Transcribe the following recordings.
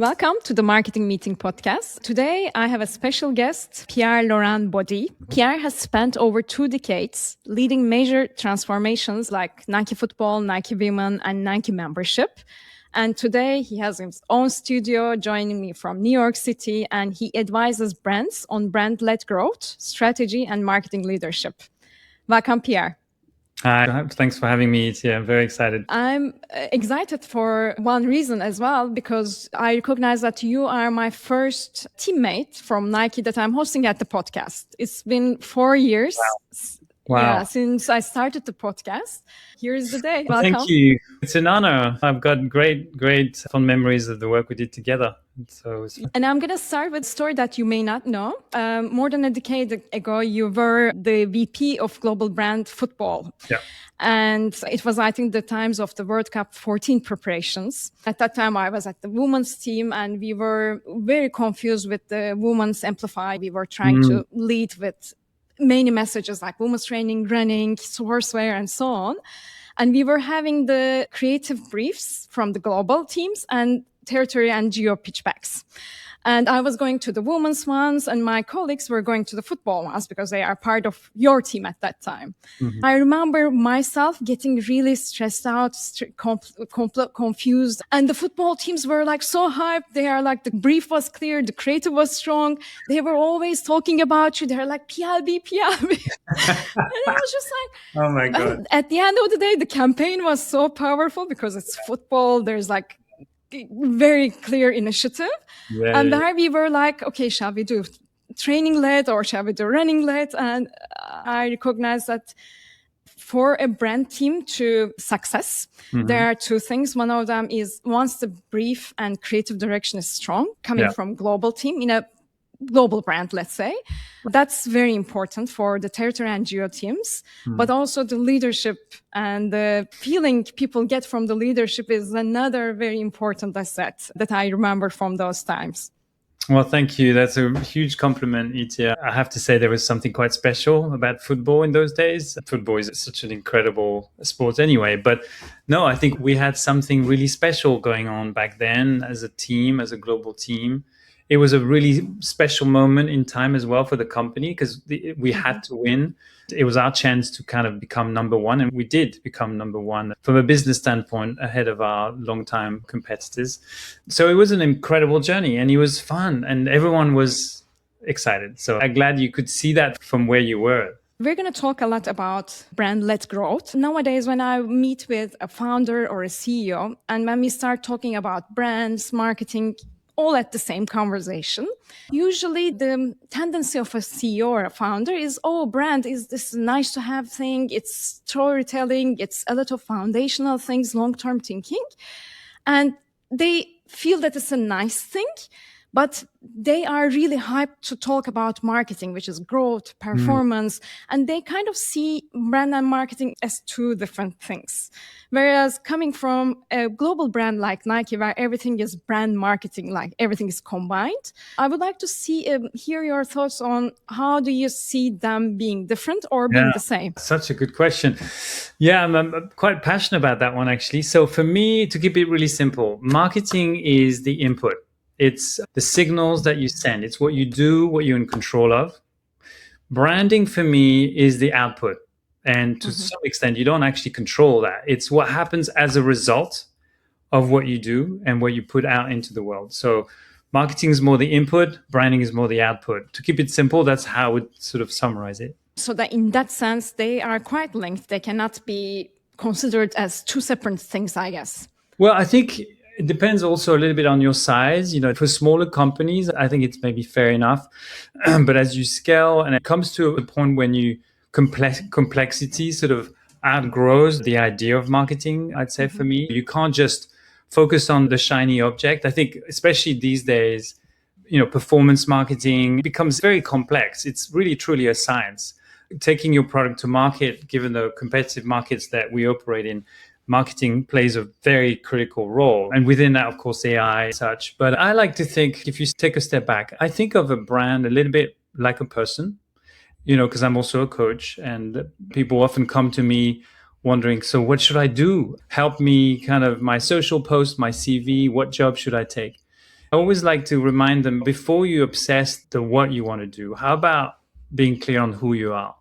Welcome to the Marketing Meeting podcast. Today, I have a special guest, Pierre-Laurent Baudey. Pierre has spent over 2 decades leading major transformations like Nike Football, Nike Women, and Nike Membership. And today, he has his own studio joining me from New York City, and he advises brands on brand-led growth, strategy, and marketing leadership. Welcome, Pierre. Hi, thanks for having me. I'm very excited. I'm excited for one reason as well, because I recognize that you are my first teammate from Nike that I'm hosting at the podcast. It's been 4 years. Wow. Yeah, since I started the podcast. Here's the day. Well, welcome. Thank you. It's an honor. I've got great fond memories of the work we did together. And I'm going to start with a story that you may not know. More than a decade ago, you were the VP of Global Brand Football. Yeah. And it was, I think, the times of the World Cup 14 preparations. At that time, I was at the women's team and we were very confused with the women's Amplify. We were trying to lead with many messages like women's training, running, sportswear, and so on. And we were having the creative briefs from the global teams and territory and geo pitchbacks. And I was going to the women's ones and my colleagues were going to the football ones because they are part of your team at that time. Mm-hmm. I remember myself getting really stressed out, confused. And the football teams were like so hyped. They are like, the brief was clear, the creative was strong. They were always talking about you. They're like, PLB. And I was just like, oh my God. At the end of the day, the campaign was so powerful because it's football. There's like very clear initiative. Yeah, and there we were like, okay, shall we do training led or shall we do running led? And I recognize that for a brand team to success, there are 2 things. One of them is once the brief and creative direction is strong, coming from global team in a global brand, let's say, that's very important for the territory and geo teams, but also the leadership and the feeling people get from the leadership is another very important asset that I remember from those times. Well, thank you. That's a huge compliment, Itia. I have to say there was something quite special about football in those days. Football is such an incredible sport anyway. But no, I think we had something really special going on back then as a team, as a global team. It was a really special moment in time as well for the company because we had to win. It was our chance to kind of become number one, and we did become number one from a business standpoint ahead of our longtime competitors. So it was an incredible journey and it was fun and everyone was excited. So I'm glad you could see that from where you were. We're going to talk a lot about brand-led growth. Nowadays, when I meet with a founder or a CEO, and when we start talking about brands, marketing, all at the same conversation. Usually the tendency of a CEO or a founder is, brand is this nice to have thing. It's storytelling. It's a lot of foundational things, long-term thinking. And they feel that it's a nice thing, but they are really hyped to talk about marketing, which is growth, performance, and they kind of see brand and marketing as 2 different things. Whereas coming from a global brand like Nike, where everything is brand marketing, like everything is combined, I would like to hear your thoughts on how do you see them being different or being the same? Such a good question. Yeah, I'm quite passionate about that one, actually. So for me, to keep it really simple, marketing is the input. It's the signals that you send. It's what you do, what you're in control of. Branding for me is the output. And to some extent, you don't actually control that. It's what happens as a result of what you do and what you put out into the world. So marketing is more the input, branding is more the output. To keep it simple, that's how I would sort of summarize it. So that in that sense, they are quite linked. They cannot be considered as 2 separate things, I guess. Well, I think it depends also a little bit on your size. For smaller companies, I think it's maybe fair enough. But as you scale and it comes to a point when complexity sort of outgrows the idea of marketing, I'd say for me, you can't just focus on the shiny object. I think especially these days, performance marketing becomes very complex. It's really truly a science. Taking your product to market, given the competitive markets that we operate in, marketing plays a very critical role. And within that, of course, AI and such. But I like to think, if you take a step back, I think of a brand a little bit like a person, because I'm also a coach and people often come to me wondering, so what should I do? Help me kind of my social post, my CV, what job should I take? I always like to remind them, before you obsess the what you want to do, how about being clear on who you are?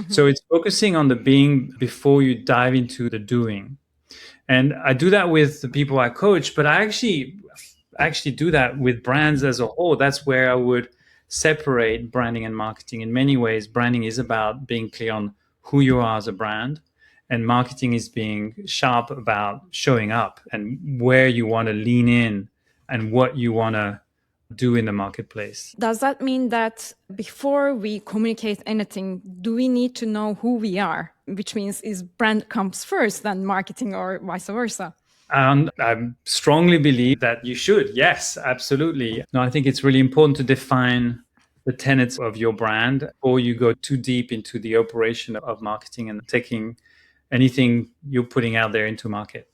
So it's focusing on the being before you dive into the doing. And I do that with the people I coach, but I actually do that with brands as a whole. That's where I would separate branding and marketing. In many ways, branding is about being clear on who you are as a brand, and marketing is being sharp about showing up and where you want to lean in and what you want to do in the marketplace. Does that mean that before we communicate anything, do we need to know who we are? Which means, is brand comes first than marketing, or vice versa? I strongly believe that you should. Yes, absolutely. No, I think it's really important to define the tenets of your brand before you go too deep into the operation of marketing and taking anything you're putting out there into market.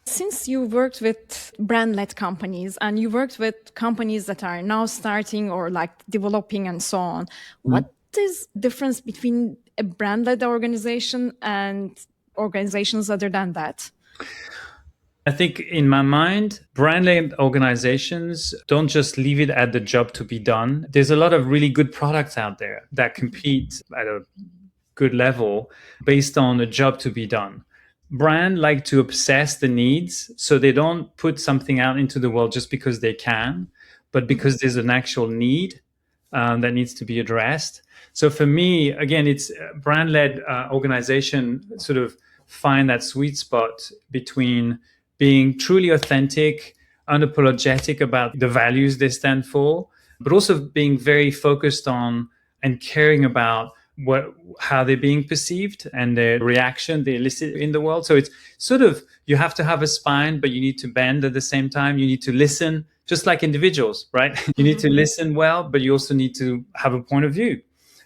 Since you worked with brand-led companies and you worked with companies that are now starting or like developing and so on, what is the difference between a brand-led organization and organizations other than that? I think in my mind, brand-led organizations don't just leave it at the job to be done. There's a lot of really good products out there that compete at a good level based on a job to be done. Brand like to obsess the needs, so they don't put something out into the world just because they can, but because there's an actual need that needs to be addressed. So for me, again, it's brand-led organization sort of find that sweet spot between being truly authentic, unapologetic about the values they stand for, but also being very focused on and caring about how they're being perceived and the reaction they elicit in the world. So it's sort of, you have to have a spine, but you need to bend at the same time. You need to listen, just like individuals, right? You need to listen well, but you also need to have a point of view.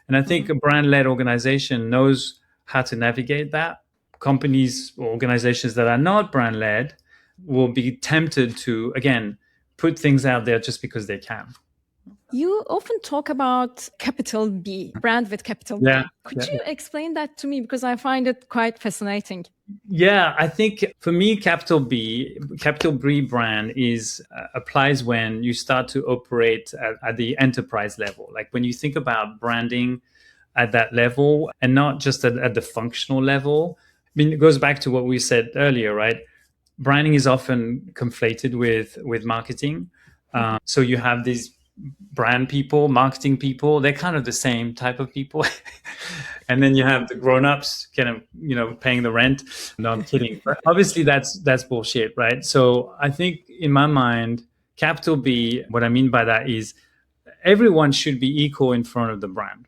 And I think a brand-led organization knows how to navigate that. Companies or organizations that are not brand-led will be tempted to, again, put things out there just because they can. You often talk about capital B, brand with capital B. Could you explain that to me? Because I find it quite fascinating. Yeah, I think for me, capital B brand applies when you start to operate at the enterprise level. Like when you think about branding at that level and not just at the functional level. I mean, it goes back to what we said earlier, right? Branding is often conflated with marketing. So you have these brand people, marketing people, they're kind of the same type of people. And then you have the grown-ups kind of, paying the rent. No, I'm kidding. But obviously that's bullshit, right? So I think in my mind, capital B, what I mean by that is everyone should be equal in front of the brand.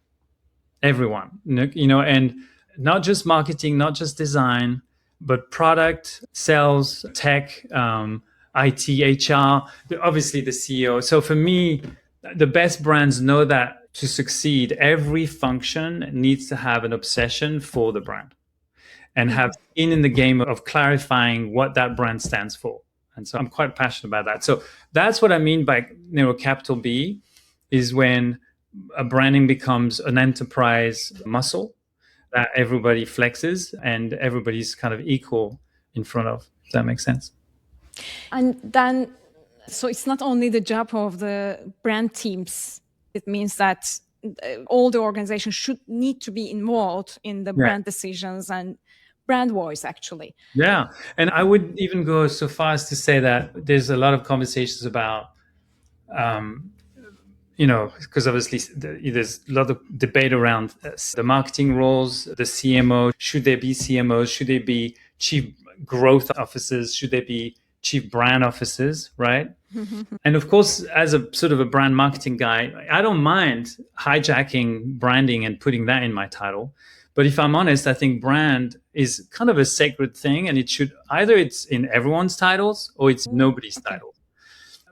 Everyone, and not just marketing, not just design, but product, sales, tech, IT, HR, obviously the CEO. So for me, the best brands know that to succeed, every function needs to have an obsession for the brand and have skin in the game of clarifying what that brand stands for. And so I'm quite passionate about that. So that's what I mean by capital B, is when a branding becomes an enterprise muscle that everybody flexes and everybody's kind of equal in front of. Does that make sense? And then, so it's not only the job of the brand teams. It means that all the organizations should need to be involved in the brand decisions and brand voice, actually. Yeah. And I would even go so far as to say that there's a lot of conversations about, because obviously there's a lot of debate around the marketing roles, the CMO. Should there be CMOs? Should there be chief growth officers? Should there be chief brand officers, right? And of course, as a sort of a brand marketing guy, I don't mind hijacking branding and putting that in my title. But if I'm honest, I think brand is kind of a sacred thing, and it should either it's in everyone's titles or it's nobody's title.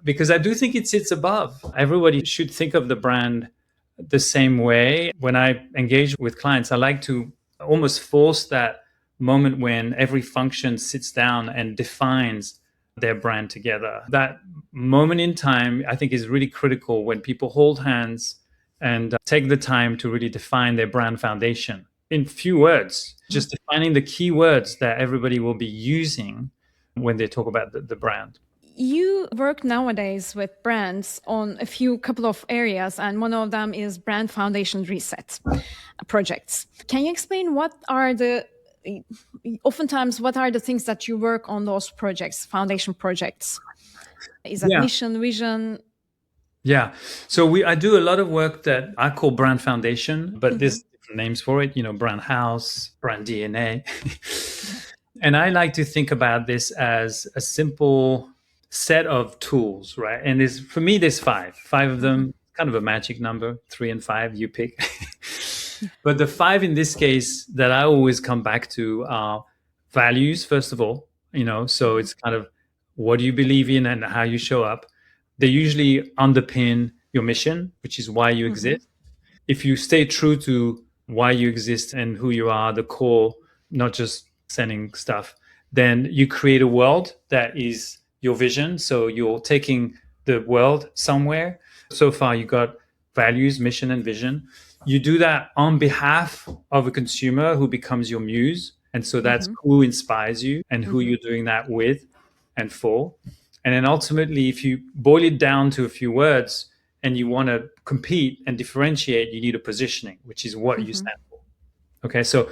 Because I do think it sits above. Everybody should think of the brand the same way. When I engage with clients, I like to almost force that moment when every function sits down and defines their brand together. That moment in time, I think, is really critical when people hold hands and take the time to really define their brand foundation. In few words, just defining the key words that everybody will be using when they talk about the brand. You work nowadays with brands on a couple of areas, and one of them is brand foundation reset projects. Can you explain oftentimes what are the things that you work on those projects, foundation projects? Is that mission, vision? Yeah. So I do a lot of work that I call brand foundation, but there's different names for it, brand house, brand DNA. And I like to think about this as a simple set of tools, right? And for me, there's five of them, kind of a magic number, 3 and 5, you pick. But the 5 in this case that I always come back to are values, first of all, so it's kind of what do you believe in and how you show up. They usually underpin your mission, which is why you exist. If you stay true to why you exist and who you are, the core, not just selling stuff, then you create a world that is your vision. So you're taking the world somewhere. So far, you got values, mission, and vision. You do that on behalf of a consumer who becomes your muse. And so that's who inspires you and who you're doing that with and for. And then ultimately, if you boil it down to a few words and you want to compete and differentiate, you need a positioning, which is what you stand for. Okay, so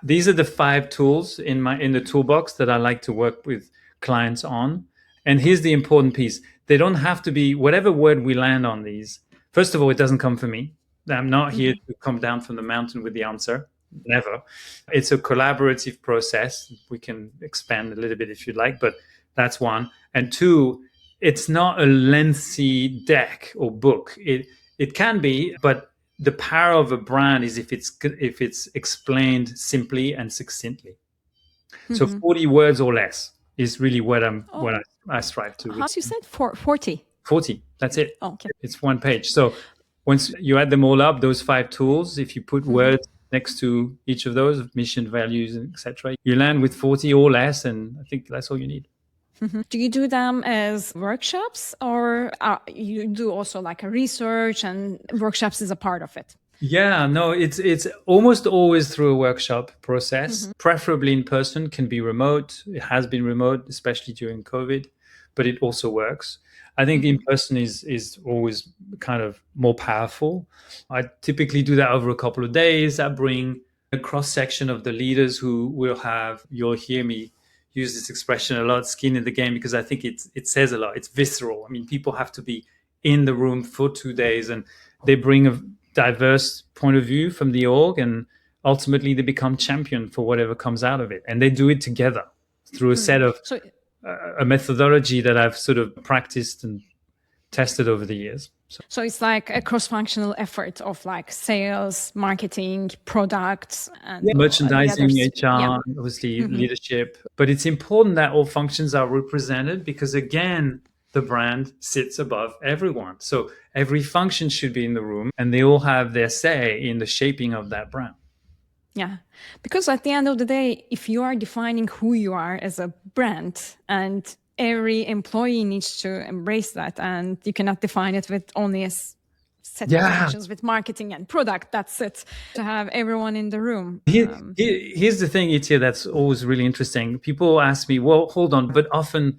these are the 5 tools in the toolbox that I like to work with clients on. And here's the important piece. They don't have to be whatever word we land on these. First of all, it doesn't come from me. I'm not here to come down from the mountain with the answer. Never. It's a collaborative process. We can expand a little bit if you'd like, but that's one. And 2, it's not a lengthy deck or book. It can be, but the power of a brand is if it's explained simply and succinctly. So 40 words or less is really what I strive to. How you said 40? 40. That's it. Oh, okay. It's one page. So once you add them all up, those 5 tools, if you put words next to each of those, mission, values, etc., you land with 40 or less, and I think that's all you need. Do you do them as workshops, or you do also like a research and workshops is a part of it? Yeah, no, it's almost always through a workshop process, preferably in person, can be remote. It has been remote, especially during COVID, but it also works. I think in person is always kind of more powerful. I typically do that over a couple of days. I bring a cross-section of the leaders who will have, you'll hear me use this expression a lot, skin in the game, because I think it says a lot. It's visceral. I mean, people have to be in the room for 2 days, and they bring a diverse point of view from the org, and ultimately they become champion for whatever comes out of it. And they do it together through a set of a methodology that I've sort of practiced and tested over the years. So it's like a cross-functional effort of like sales, marketing, products, and merchandising, HR, obviously leadership. But it's important that all functions are represented because, again, the brand sits above everyone. So every function should be in the room and they all have their say in the shaping of that brand. Yeah, because at the end of the day, if you are defining who you are as a brand, and every employee needs to embrace that, and you cannot define it with only a set of functions with marketing and product. That's it. To have everyone in the room. Here's the thing, Itia, that's always really interesting. People ask me, well, hold on, but often,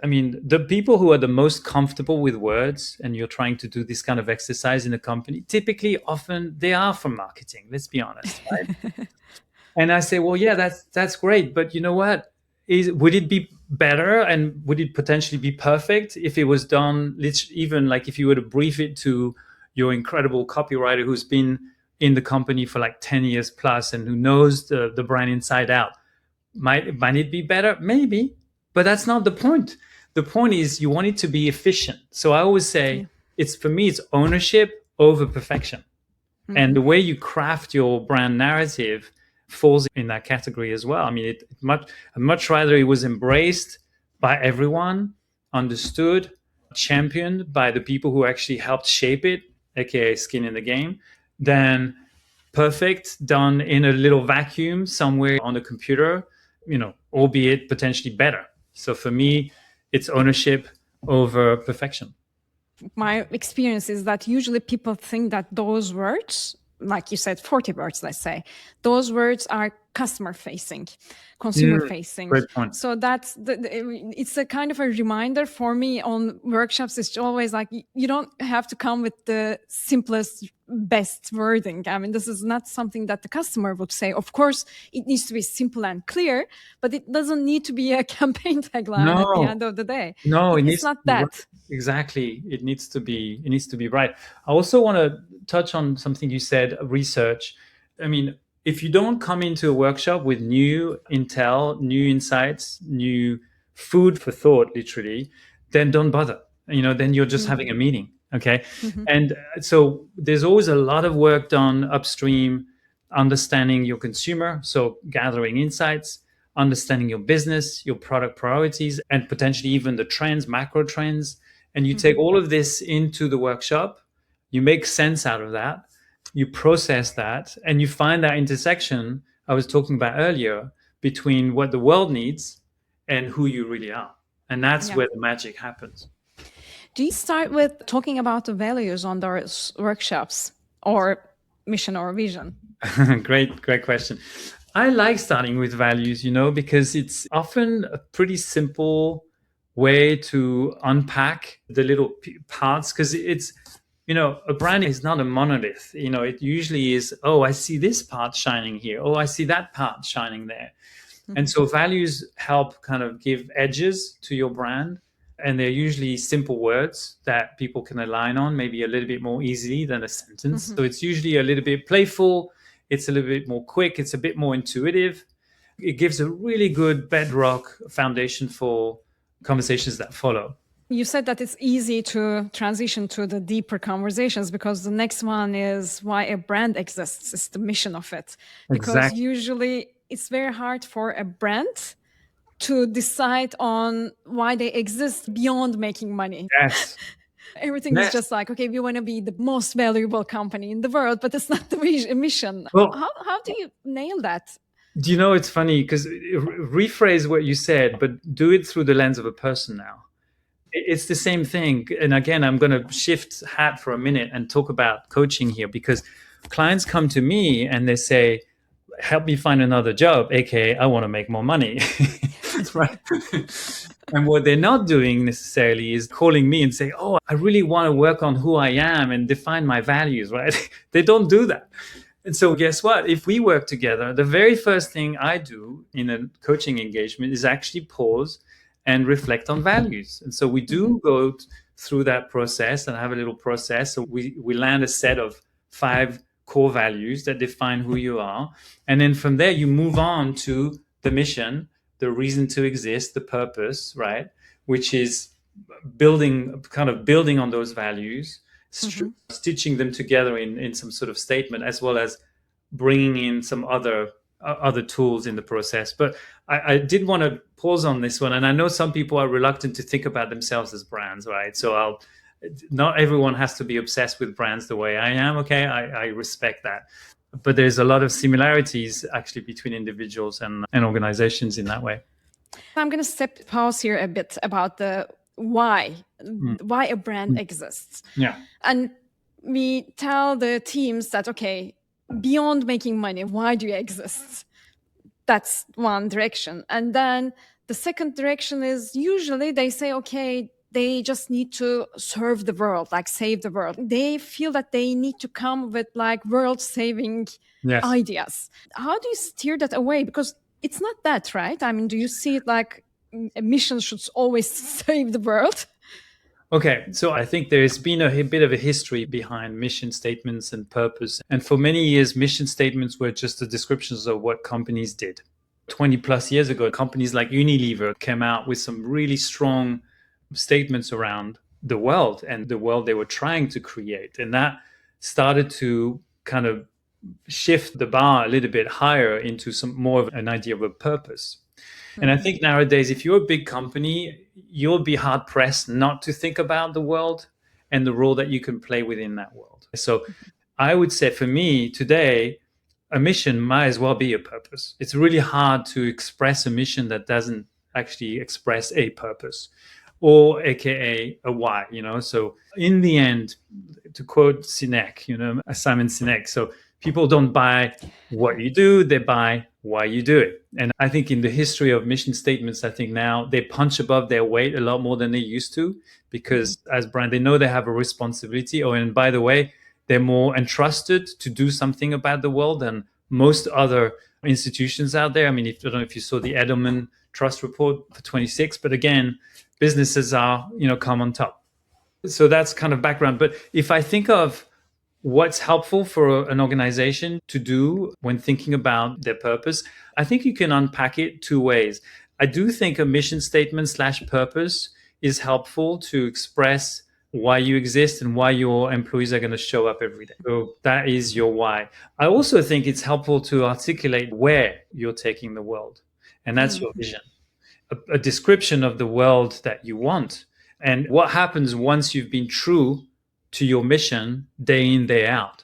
I mean, the people who are the most comfortable with words, and you're trying to do this kind of exercise in a company, typically, often they are from marketing. Let's be honest, right? And I say, well, yeah, that's great, but you know what? Would it be better and would it potentially be perfect if it was done? Even like if you were to brief it to your incredible copywriter who's been in the company for like 10 years plus and who knows the brand inside out, might it be better? Maybe, but that's not the point. The point is you want it to be efficient. So I always say it's ownership over perfection. And the way you craft your brand narrative falls in that category as well. I mean, I'd much rather it was embraced by everyone, understood, championed by the people who actually helped shape it, aka skin in the game, than perfect, done in a little vacuum somewhere on a computer, albeit potentially better. So for me, it's ownership over perfection. My experience is that usually people think that those words, like you said, 40 words, let's say, those words are customer facing, consumer facing. Great point. So that's it's a kind of a reminder for me on workshops. It's always like, you don't have to come with the simplest, best wording. I mean, this is not something that the customer would say. Of course, it needs to be simple and clear, but it doesn't need to be a campaign tagline at the end of the day. No, it's not that. Right. Exactly. It needs to be right. I also want to touch on something you said, research. I mean, if you don't come into a workshop with new intel, new insights, new food for thought, literally, then don't bother. Then you're just having a meeting. Okay. And so there's always a lot of work done upstream, understanding your consumer. So gathering insights, understanding your business, your product priorities, and potentially even the trends, macro trends. And you take all of this into the workshop, you make sense out of that, you process that, and you find that intersection I was talking about earlier between what the world needs and who you really are. And that's where the magic happens. Do you start with talking about the values on those workshops, or mission or vision? Great question. I like starting with values, because it's often a pretty simple way to unpack the little parts, because it's, a brand is not a monolith. It usually is, oh, I see this part shining here. Oh, I see that part shining there. And so values help kind of give edges to your brand. And they're usually simple words that people can align on, maybe a little bit more easily than a sentence. So it's usually a little bit playful. It's a little bit more quick. It's a bit more intuitive. It gives a really good bedrock foundation for conversations that follow. You said that it's easy to transition to the deeper conversations because the next one is why a brand exists. It's the mission of it. Because usually it's very hard for a brand to decide on why they exist beyond making money. Yes. Everything is just like, okay, we want to be the most valuable company in the world, but it's not the mission. Well, how do you nail that? Do you know, it's funny because rephrase what you said, but do it through the lens of a person now. It's the same thing. And again, I'm going to shift hat for a minute and talk about coaching here, because clients come to me and they say, help me find another job, aka I want to make more money. Right. And what they're not doing necessarily is calling me and say, oh, I really want to work on who I am and define my values, right? They don't do that. And so guess what? If we work together, the very first thing I do in a coaching engagement is actually pause and reflect on values. And so we do go through that process and have a little process. So we land a set of 5 core values that define who you are. And then from there, you move on to the mission, the reason to exist, the purpose, right? Which is building on those values, stitching them together in some sort of statement, as well as bringing in some other tools in the process. But I did want to pause on this one. And I know some people are reluctant to think about themselves as brands, right? So not everyone has to be obsessed with brands the way I am. Okay, I respect that. But there's a lot of similarities actually between individuals and organizations in that way. I'm going to pause here a bit about the why a brand exists. Yeah. And we tell the teams that, okay, beyond making money, why do you exist? That's one direction. And then the second direction is usually they say, okay, they just need to serve the world, like save the world. They feel that they need to come with like world-saving ideas. How do you steer that away? Because it's not that, right? I mean, do you see it like a mission should always save the world? Okay, so I think there's been a bit of a history behind mission statements and purpose. And for many years, mission statements were just the descriptions of what companies did. 20 plus years ago, companies like Unilever came out with some really strong statements around the world and the world they were trying to create. And that started to kind of shift the bar a little bit higher into some more of an idea of a purpose. And I think nowadays, if you're a big company, you'll be hard pressed not to think about the world and the role that you can play within that world. So I would say for me today, a mission might as well be a purpose. It's really hard to express a mission that doesn't actually express a purpose, or aka a why, So in the end, to quote Sinek, Simon Sinek, so people don't buy what you do, they buy why you do it. And I think in the history of mission statements, I think now they punch above their weight a lot more than they used to, because as brand, they know they have a responsibility. Oh, and by the way, they're more entrusted to do something about the world than most other institutions out there. I mean, I don't know if you saw the Edelman Trust Report for 26, but again, businesses are, come on top. So that's kind of background. But if I think of what's helpful for an organization to do when thinking about their purpose, I think you can unpack it two ways. I do think a mission statement / purpose is helpful to express why you exist and why your employees are going to show up every day. So that is your why. I also think it's helpful to articulate where you're taking the world, and that's your vision, a description of the world that you want, and what happens once you've been true to your mission day in, day out.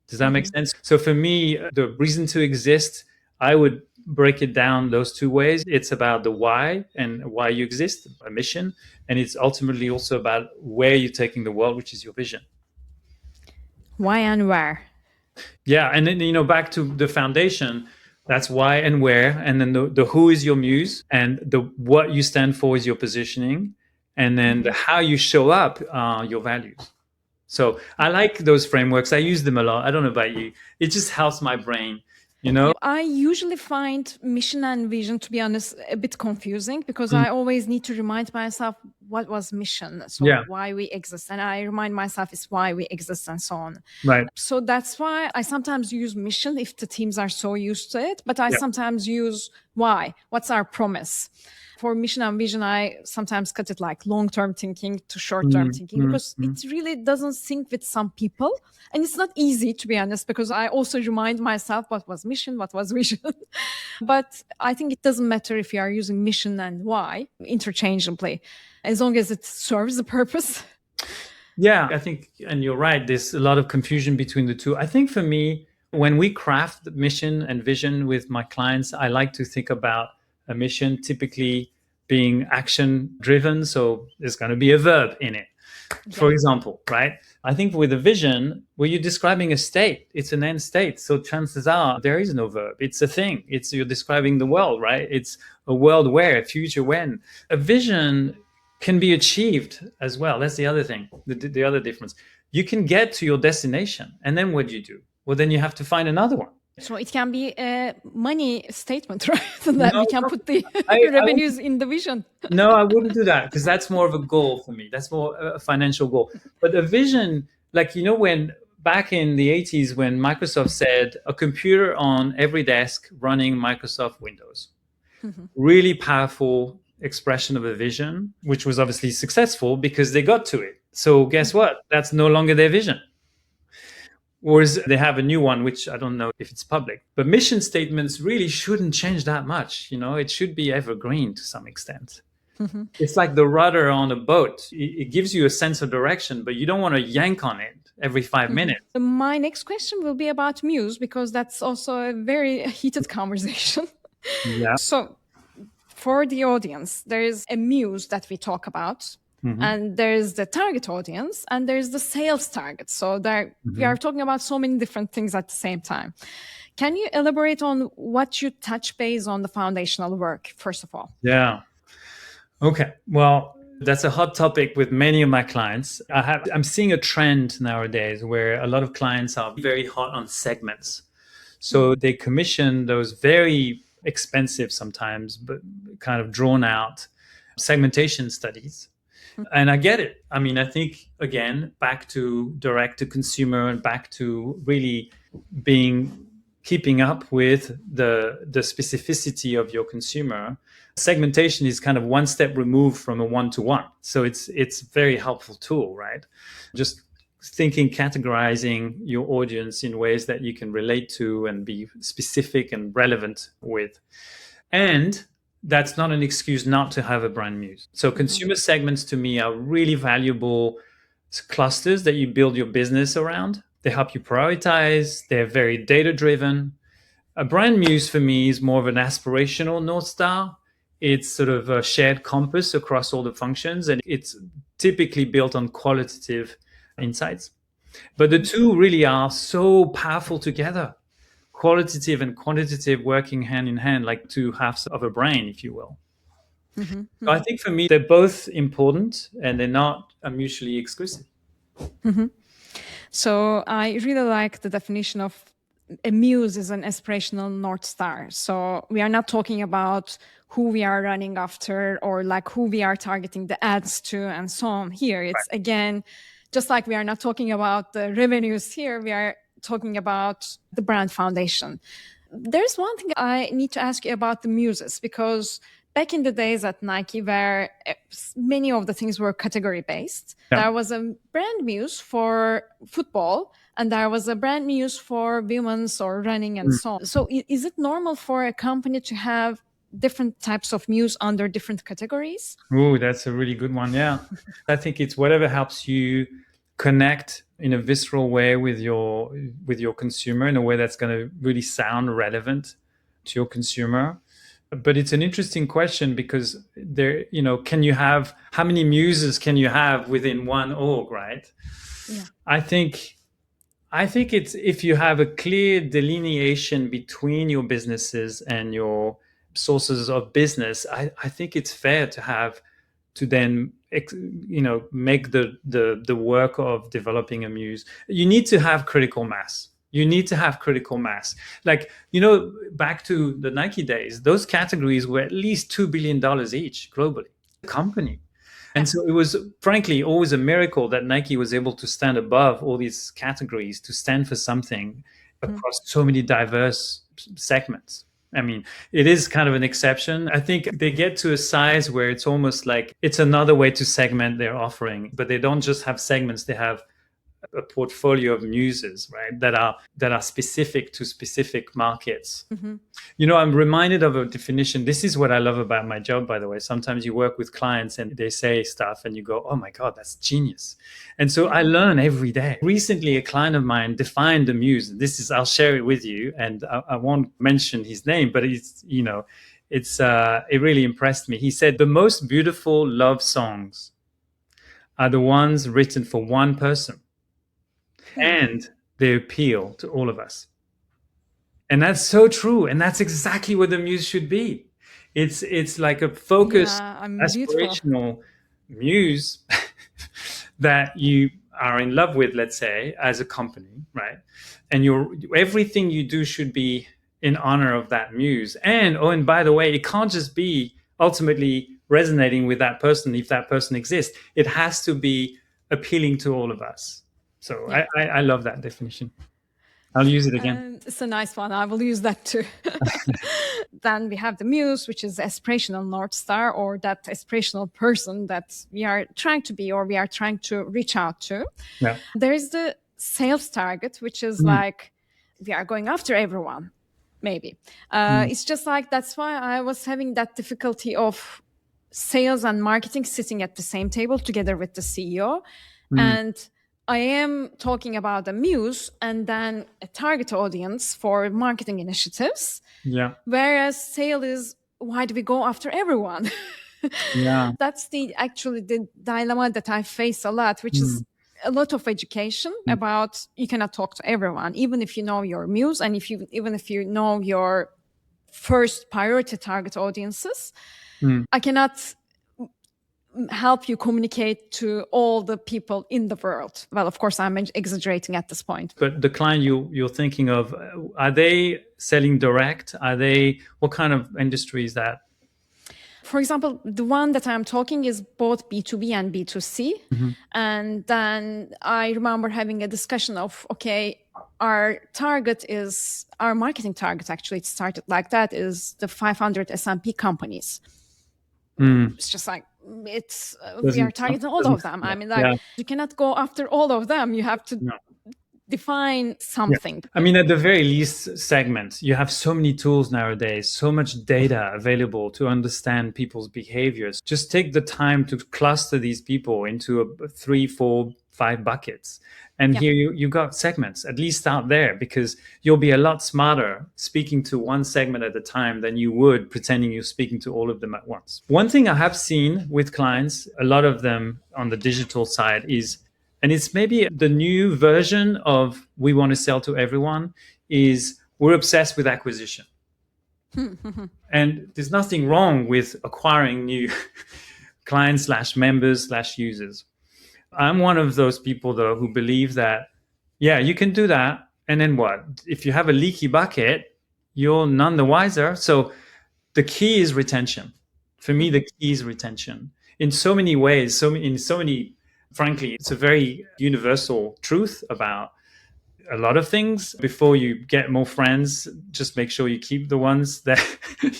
Does that make sense? So for me, the reason to exist, I would break it down those two ways. It's about the why and why you exist, a mission, and it's ultimately also about where you're taking the world, which is your vision. Why and where. Yeah, and then, back to the foundation, that's why and where, and then the who is your muse, and the what you stand for is your positioning, and then the how you show up are your values. So I like those frameworks. I use them a lot. I don't know about you. It just helps my brain, I usually find mission and vision, to be honest, a bit confusing, because I always need to remind myself what was mission. So why we exist. And I remind myself it's why we exist and so on. Right. So that's why I sometimes use mission if the teams are so used to it. But I sometimes use why. What's our promise? For mission and vision, I sometimes cut it like long-term thinking to short-term thinking, because it really doesn't sync with some people. And it's not easy, to be honest, because I also remind myself what was mission, what was vision. But I think it doesn't matter if you are using mission and why interchangeably, as long as it serves the purpose. Yeah, I think, and you're right, there's a lot of confusion between the two. I think for me, when we craft the mission and vision with my clients, I like to think about a mission typically being action driven. So there's going to be a verb in it, for example, right? I think with a vision, where you're describing a state, it's an end state. So chances are there is no verb. It's a thing. You're describing the world, right? It's a world where, a future when. A vision can be achieved as well. That's the other thing, the other difference. You can get to your destination, and then what do you do? Well, then you have to find another one. So it can be a money statement, right? So that we can put the revenues in the vision. No, I wouldn't do that, because that's more of a goal for me. That's more a financial goal. But a vision, like, when back in the 80s, when Microsoft said a computer on every desk running Microsoft Windows, really powerful expression of a vision, which was obviously successful because they got to it. So guess what? That's no longer their vision. Whereas they have a new one, which I don't know if it's public. But mission statements really shouldn't change that much. It should be evergreen to some extent. It's like the rudder on a boat. It gives you a sense of direction, but you don't want to yank on it every 5 minutes. My next question will be about Muse, because that's also a very heated conversation. Yeah. So for the audience, there is a Muse that we talk about. And there's the target audience, and there's the sales target. So we are talking about so many different things at the same time. Can you elaborate on what you touch base on the foundational work, first of all? Yeah. Okay. Well, that's a hot topic with many of my clients. I'm seeing a trend nowadays where a lot of clients are very hot on segments. So they commission those very expensive sometimes, but kind of drawn out segmentation studies. And I get it. I mean, I think, again, back to direct to consumer and back to really keeping up with the specificity of your consumer. Segmentation is kind of one step removed from a one-to-one. So it's a very helpful tool, right? Just categorizing your audience in ways that you can relate to and be specific and relevant with. And that's not an excuse not to have a brand muse. So consumer segments to me are really valuable clusters that you build your business around. They help you prioritize. They're very data-driven. A brand muse for me is more of an aspirational North Star. It's sort of a shared compass across all the functions, and it's typically built on qualitative insights. But the two really are so powerful together. qualitative and quantitative working hand in hand, like two halves of a brain, if you will. So I think for me, they're both important and they're not mutually exclusive. So I really like the definition of a muse is an aspirational North Star. So we are not talking about who we are running after or like who we are targeting the ads to and so on here. It's again, just like we are not talking about the revenues here, we are talking about the brand foundation. There's one thing I need to ask you about the muses, because back in the days at Nike, where many of the things were category based, there was a brand muse for football and there was a brand muse for women's or running and so on. So is it normal for a company to have different types of muse under different categories? Oh, that's a really good one. Yeah. I think it's whatever helps you connect in a visceral way with your consumer in a way that's going to really sound relevant to your consumer. But it's an interesting question because there, can you have, how many muses can you have within one org, right? Yeah. I think it's if you have a clear delineation between your businesses and your sources of business, I think it's fair to then make the work of developing a muse. You need to have critical mass. Like, back to the Nike days, those categories were at least $2 billion each globally, company. And so it was, frankly, always a miracle that Nike was able to stand above all these categories, to stand for something across so many diverse segments. I mean, it is kind of an exception. I think they get to a size where it's almost like it's another way to segment their offering, but they don't just have segments, they have a portfolio of muses, right, that are specific to specific markets. I'm reminded of a definition. This is what I love about my job, by the way. Sometimes you work with clients and they say stuff and you go, oh my God, that's genius. And so I learn every day. Recently, a client of mine defined a muse. I'll share it with you, and I won't mention his name, but it really impressed me. He said, the most beautiful love songs are the ones written for one person, and they appeal to all of us. And that's so true. And that's exactly what the muse should be. It's like a focused, aspirational muse that you are in love with, let's say, as a company, right? And everything you do should be in honor of that muse. And by the way, it can't just be ultimately resonating with that person if that person exists. It has to be appealing to all of us. So yeah. I love that definition. I'll use it again. It's a nice one. I will use that too. Then we have the muse, which is aspirational North Star, or that aspirational person that we are trying to be or we are trying to reach out to. Yeah. There is the sales target, which is like we are going after everyone, maybe. It's just like, that's why I was having that difficulty of sales and marketing sitting at the same table together with the CEO. And I am talking about a muse and then a target audience for marketing initiatives. Yeah. Whereas sale is, why do we go after everyone? Yeah. That's the dilemma that I face a lot, which is a lot of education about you cannot talk to everyone, even if you know your muse and even if you know your first priority target audiences. I cannot help you communicate to all the people in the world. Well, of course, I'm exaggerating at this point. But the client you're thinking of, are they selling direct? What kind of industry is that? For example, the one that I'm talking is both B2B and B2C. And then I remember having a discussion of, okay, our marketing target, actually, it started like that, is the 500 S&P companies. It's just like, we are targeting all of them. I mean, you cannot go after all of them. You have to define something. Yeah. I mean, at the very least, segment. You have so many tools nowadays, so much data available to understand people's behaviors. Just take the time to cluster these people into 3, 4, 5 buckets. And here you got segments. At least start there, because you'll be a lot smarter speaking to one segment at a time than you would pretending you're speaking to all of them at once. One thing I have seen with clients, a lot of them on the digital side, is, and it's maybe the new version of we want to sell to everyone, is we're obsessed with acquisition. And there's nothing wrong with acquiring new clients / members / users. I'm one of those people, though, who believe that, yeah, you can do that. And then what? If you have a leaky bucket, you're none the wiser. So the key is retention. For me, the key is retention in so many ways. Frankly, it's a very universal truth about a lot of things. Before you get more friends, just make sure you keep the ones that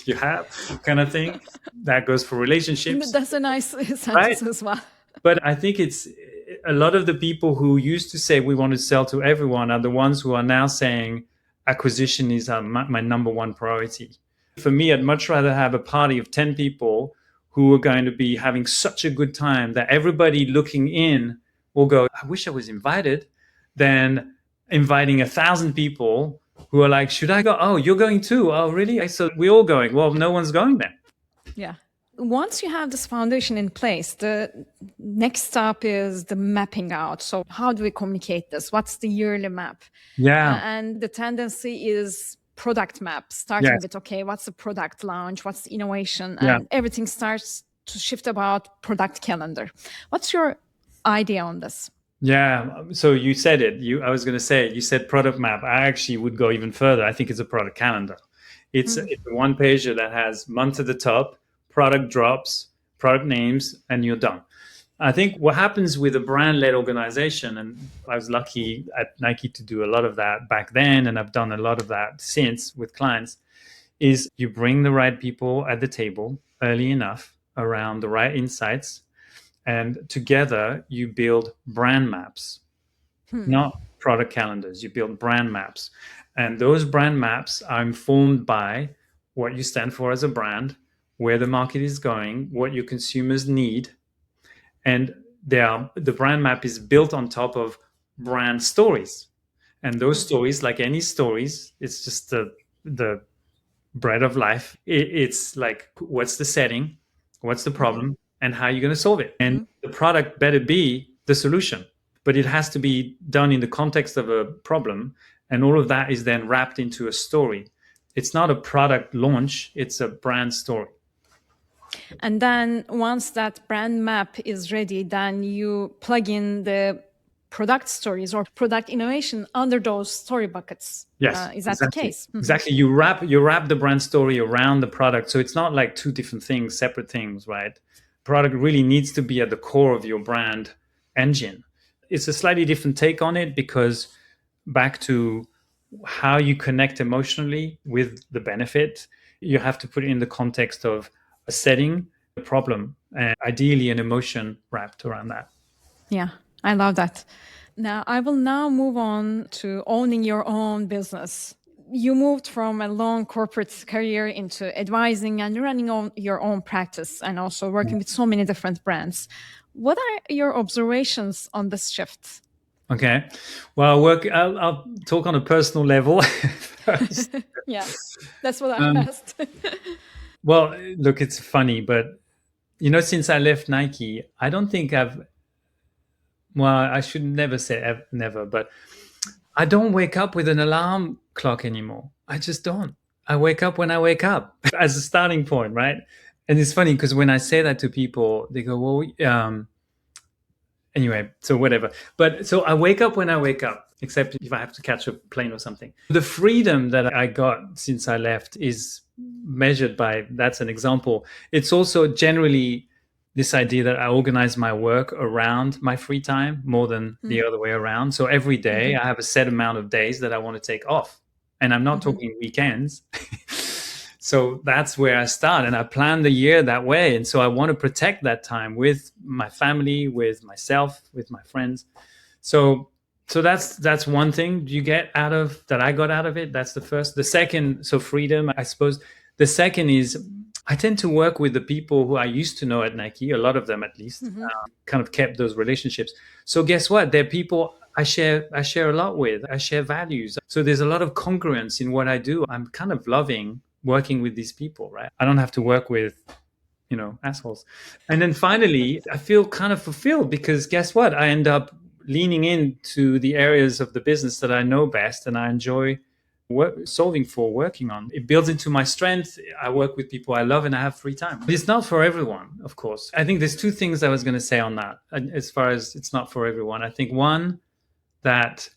you have, kind of thing. That goes for relationships. That's a nice sentence, right? As well. But I think it's a lot of the people who used to say we want to sell to everyone are the ones who are now saying acquisition is my number one priority. For me, I'd much rather have a party of 10 people who are going to be having such a good time that everybody looking in will go, I wish I was invited, than inviting 1,000 people who are like, should I go? Oh, you're going too? Oh, really? So we're all going. Well, no one's going then. Yeah. Once you have this foundation in place, the next step is the mapping out. So how do we communicate this? What's the yearly map? Yeah. And the tendency is product map, starting with, okay, what's the product launch? What's the innovation? And everything starts to shift about product calendar. What's your idea on this? Yeah. So you said it. I was going to say, you said product map. I actually would go even further. I think it's a product calendar. It's a one pager that has month at the top, product drops, product names, and you're done. I think what happens with a brand-led organization, and I was lucky at Nike to do a lot of that back then, and I've done a lot of that since with clients, is you bring the right people at the table early enough around the right insights, and together you build brand maps, not product calendars. You build brand maps. And those brand maps are informed by what you stand for as a brand, where the market is going, what your consumers need. And the brand map is built on top of brand stories. And those stories, like any stories, it's just the bread of life. It's like, what's the setting? What's the problem? And how are you going to solve it? And the product better be the solution. But it has to be done in the context of a problem. And all of that is then wrapped into a story. It's not a product launch, it's a brand story. And then once that brand map is ready, then you plug in the product stories or product innovation under those story buckets. Yes, is that the case? Exactly. You wrap the brand story around the product. So it's not like two different things, separate things, right? Product really needs to be at the core of your brand engine. It's a slightly different take on it because back to how you connect emotionally with the benefit, you have to put it in the context of a setting, a problem, and ideally an emotion wrapped around that. Yeah, I love that. Now, I will now move on to owning your own business. You moved from a long corporate career into advising and running your own practice and also working with so many different brands. What are your observations on this shift? Okay. Well, I'll talk on a personal level first. Yeah, that's what I asked. Well, look, it's funny, but, since I left Nike, I don't think I should never say never, but I don't wake up with an alarm clock anymore. I just don't. I wake up when I wake up as a starting point, right? And it's funny because when I say that to people, they go, well, anyway, so whatever. But so I wake up when I wake up, except if I have to catch a plane or something. The freedom that I got since I left is measured by, that's an example. It's also generally this idea that I organize my work around my free time more than the other way around. So every day I have a set amount of days that I want to take off. And I'm not talking weekends. So that's where I start. And I plan the year that way. And so I want to protect that time with my family, with myself, with my friends. So that's one thing you get out of that. I got out of it. That's the first. The second, so freedom, I suppose. The second is I tend to work with the people who I used to know at Nike, a lot of them at least, kind of kept those relationships. So guess what? They're people I share a lot with. I share values. So there's a lot of congruence in what I do. I'm kind of loving working with these people, right? I don't have to work with, assholes. And then finally, I feel kind of fulfilled because guess what? I end up leaning into the areas of the business that I know best and I enjoy working on. It builds into my strength. I work with people I love and I have free time. But it's not for everyone, of course. I think there's two things I was going to say on that. As far as it's not for everyone, I think one, that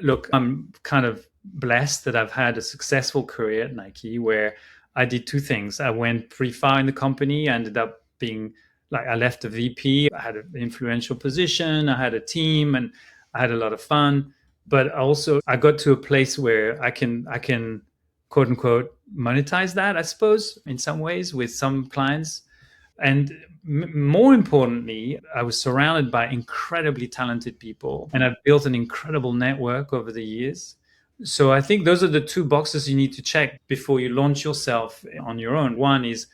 look, I'm kind of blessed that I've had a successful career at Nike where I did two things. I went pretty far in the company. I ended up being I left a VP. I had an influential position. I had a team and I had a lot of fun. But also I got to a place where I can quote unquote monetize that, I suppose, in some ways with some clients. And more importantly, I was surrounded by incredibly talented people and I've built an incredible network over the years. So I think those are the two boxes you need to check before you launch yourself on your own. One is,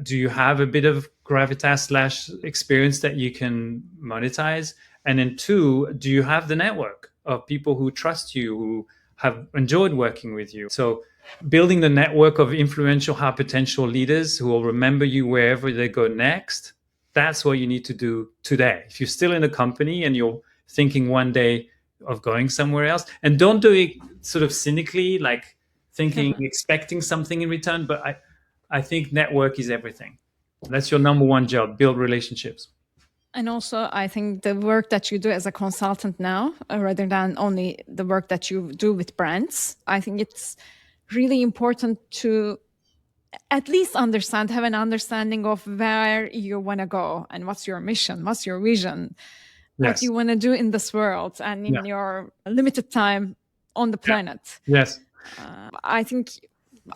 do you have a bit of gravitas / experience that you can monetize? And then two, do you have the network of people who trust you, who have enjoyed working with you? So building the network of influential, high potential leaders who will remember you wherever they go next, that's what you need to do today. If you're still in a company and you're thinking one day of going somewhere else, and don't do it sort of cynically, like thinking, expecting something in return, but I think network is everything. That's your number one job, build relationships. And also, I think the work that you do as a consultant now, rather than only the work that you do with brands, I think it's really important to at least have an understanding of where you want to go and what's your mission, what's your vision, what you want to do in this world and in your limited time on the planet. Yes. I think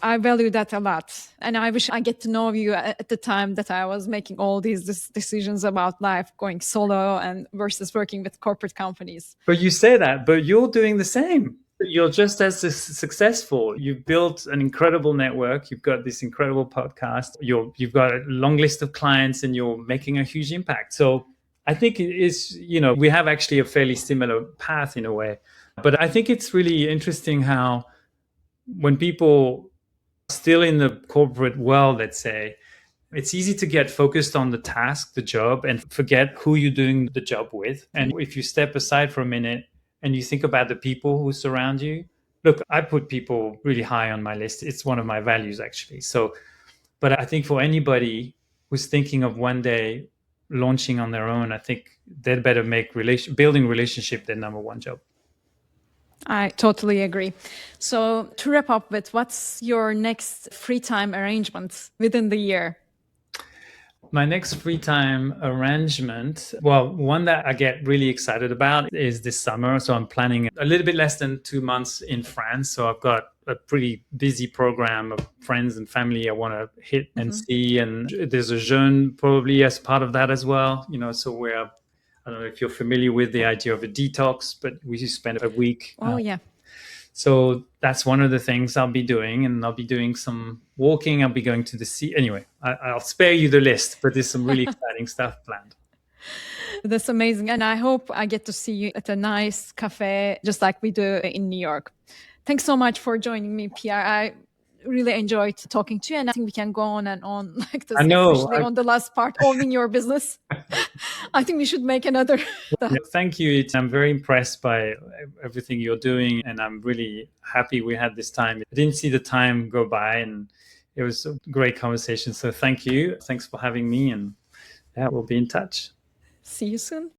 I value that a lot. And I wish I get to know you at the time that I was making all these decisions about life, going solo and versus working with corporate companies. But you say that, but you're doing the same. You're just as successful. You've built an incredible network. You've got this incredible podcast. You've got a long list of clients and you're making a huge impact. So I think it is, we have actually a fairly similar path in a way. But I think it's really interesting how when people still in the corporate world, let's say, it's easy to get focused on the task, the job, and forget who you're doing the job with. And if you step aside for a minute and you think about the people who surround you, look, I put people really high on my list. It's one of my values, actually. So, but I think for anybody who's thinking of one day launching on their own, I think they'd better make building relationship their number one job. I totally agree. So to wrap up with, what's your next free time arrangement within the year? My next free time arrangement, well, one that I get really excited about is this summer. So I'm planning a little bit less than 2 months in France. So I've got a pretty busy program of friends and family I want to hit and see. And there's a jeune probably as part of that as well. So we're I don't know if you're familiar with the idea of a detox, but we spend a week. Oh, yeah. So that's one of the things I'll be doing. And I'll be doing some walking. I'll be going to the sea. Anyway, I'll spare you the list, but there's some really exciting stuff planned. That's amazing. And I hope I get to see you at a nice cafe, just like we do in New York. Thanks so much for joining me, Pierre. I really enjoyed talking to you, and I think we can go on and on like this, especially on the last part, owning your business. I think we should make another. Thank you. I'm very impressed by everything you're doing, and I'm really happy we had this time. I didn't see the time go by, and it was a great conversation. So thank you. Thanks for having me, and we'll be in touch. See you soon.